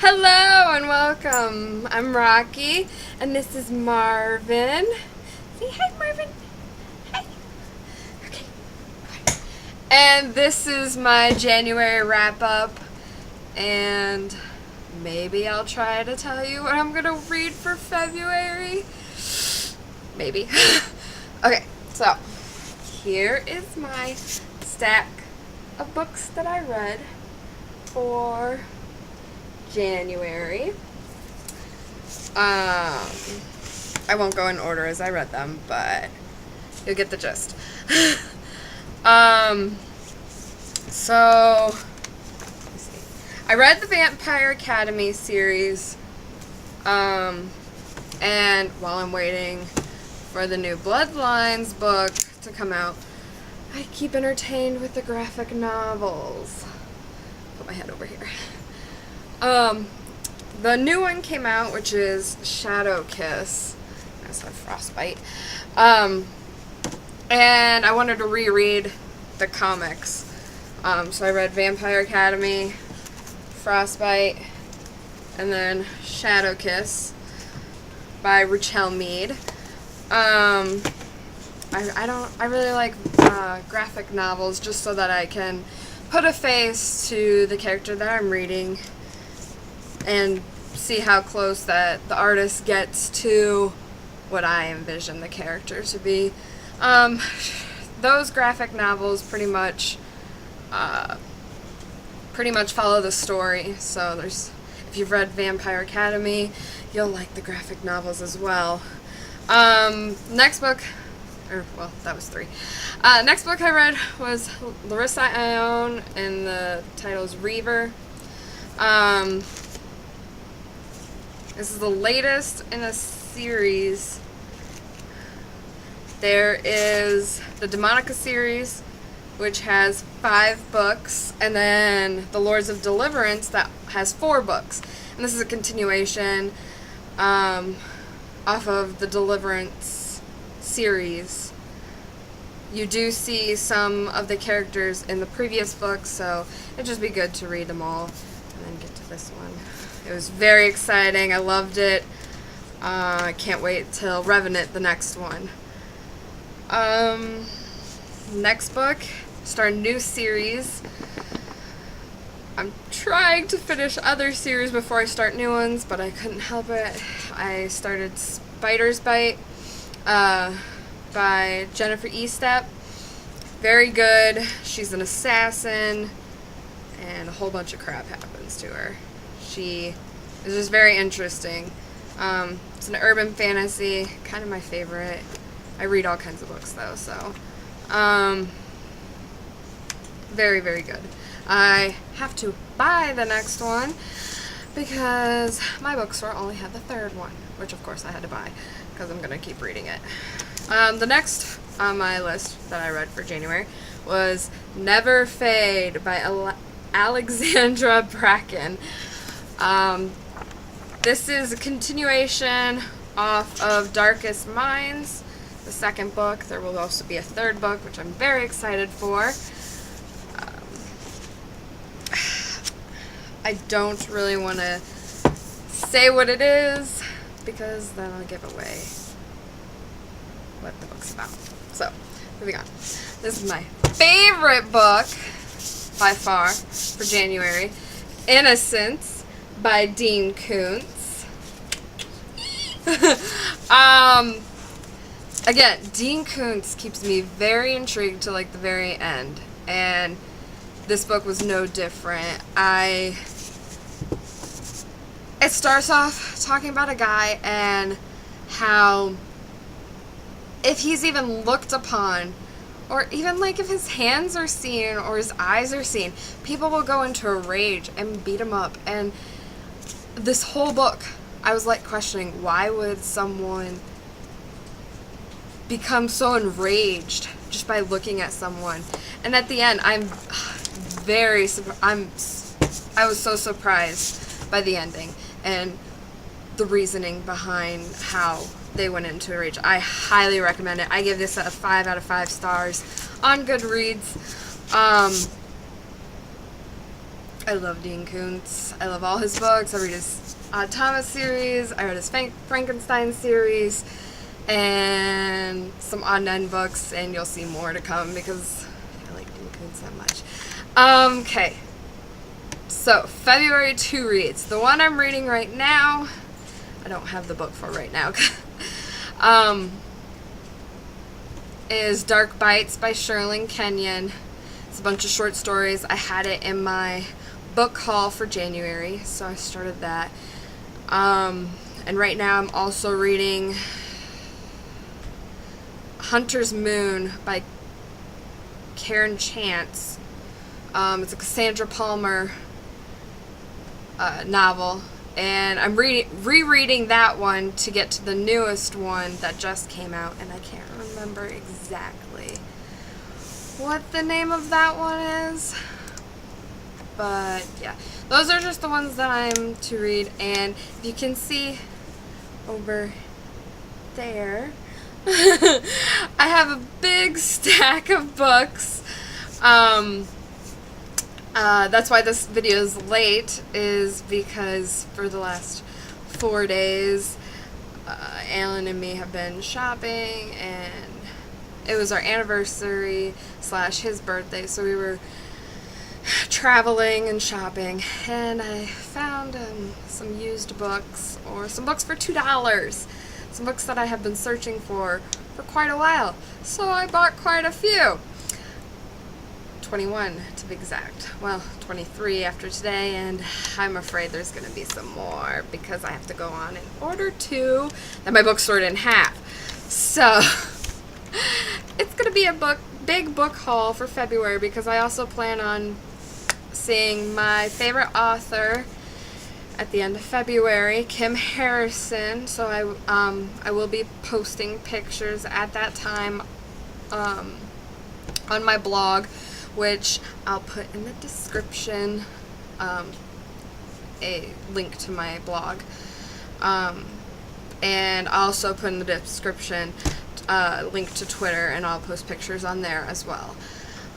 Hello and welcome. I'm Rocky, and this is Marvin. Say hi, Marvin. Hi. Okay. And this is my January wrap up, and maybe I'll try to tell you what I'm gonna read for February. Maybe. Okay, so here is my stack of books that I read for January. I won't go in order as I read them, but you'll get the gist. So let's see. I read the Vampire Academy series, and while I'm waiting for the new Bloodlines book to come out, I keep entertained with the graphic novels. Put my head over here. The new one came out, which is Shadow Kiss. I also have Frostbite. And I wanted to reread the comics. So I read Vampire Academy, Frostbite, and then Shadow Kiss by Raquel Mead. I really like graphic novels just so that I can put a face to the character that I'm reading and see how close that the artist gets to what I envision the character to be. Those graphic novels pretty much follow the story. So if you've read Vampire Academy, you'll like the graphic novels as well. Next book, that was 3. Next book I read was Larissa Ione, and the title is Reaver. This is the latest in a series. There is the Demonica series, which has 5 books, and then the Lords of Deliverance that has 4 books. And this is a continuation off of the Deliverance series. You do see some of the characters in the previous book, so it'd just be good to read them all and then get to this one. It was very exciting. I loved it. I can't wait till Revenant, the next one. Next book, start a new series. I'm trying to finish other series before I start new ones, but I couldn't help it. I started Spider's Bite by Jennifer Estep. Very good. She's an assassin, and a whole bunch of crap happens to her. She is just very interesting. It's an urban fantasy, kind of my favorite. I read all kinds of books though, so very, very good. I have to buy the next one because my bookstore only had the 3rd one, which of course I had to buy because I'm going to keep reading it. The next on my list that I read for January was Never Fade by Alexandra Bracken. This is a continuation off of Darkest Minds, the 2nd book. There will also be a 3rd book, which I'm very excited for. I don't really want to say what it is because then I'll give away what the book's about. So, moving on. This is my favorite book by far for January, Innocence by Dean Koontz. Again, Dean Koontz keeps me very intrigued to like the very end, and this book was no different. It starts off talking about a guy and how if he's even looked upon, or even like if his hands are seen or his eyes are seen, people will go into a rage and beat him up. And this whole book, I was like questioning, why would someone become so enraged just by looking at someone? And at the end, I was so surprised by the ending and the reasoning behind how they went into a rage. I highly recommend it. I give this a 5 out of 5 stars on Goodreads. I love Dean Koontz. I love all his books. I read his Thomas series. I read his Frankenstein series. And some odd and end books. And you'll see more to come because I like Dean Koontz that much. Okay. So, February 2 reads. The one I'm reading right now, I don't have the book for right now, is Dark Bites by Sherlyn Kenyon. It's a bunch of short stories. I had it in my book haul for January, so I started that. And right now I'm also reading Hunter's Moon by Karen Chance. It's a Cassandra Palmer novel, and I'm rereading that one to get to the newest one that just came out, and I can't remember exactly what the name of that one is, but yeah, those are just the ones that I'm to read. And if you can see over there, I have a big stack of books. That's why this video is late, is because for the last 4 days, Alan and me have been shopping, and it was our anniversary / his birthday, so we were traveling and shopping, and I found some used books, or some books for $2, some books that I have been searching for quite a while, so I bought quite a few. 21 to be exact. Well, 23 after today, and I'm afraid there's going to be some more because I have to go on and order 2 that my book's sorted in half. So it's going to be a big book haul for February, because I also plan on seeing my favorite author at the end of February, Kim Harrison. So I will be posting pictures at that time on my blog, which I'll put in the description, a link to my blog, and I'll also put in the description a link to Twitter, and I'll post pictures on there as well.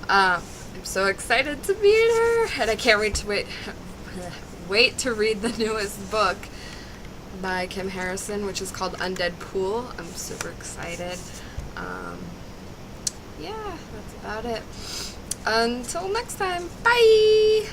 I'm so excited to meet her, and I can't wait to read the newest book by Kim Harrison, which is called Undead Pool. I'm super excited. Yeah, that's about it. Until next time, bye!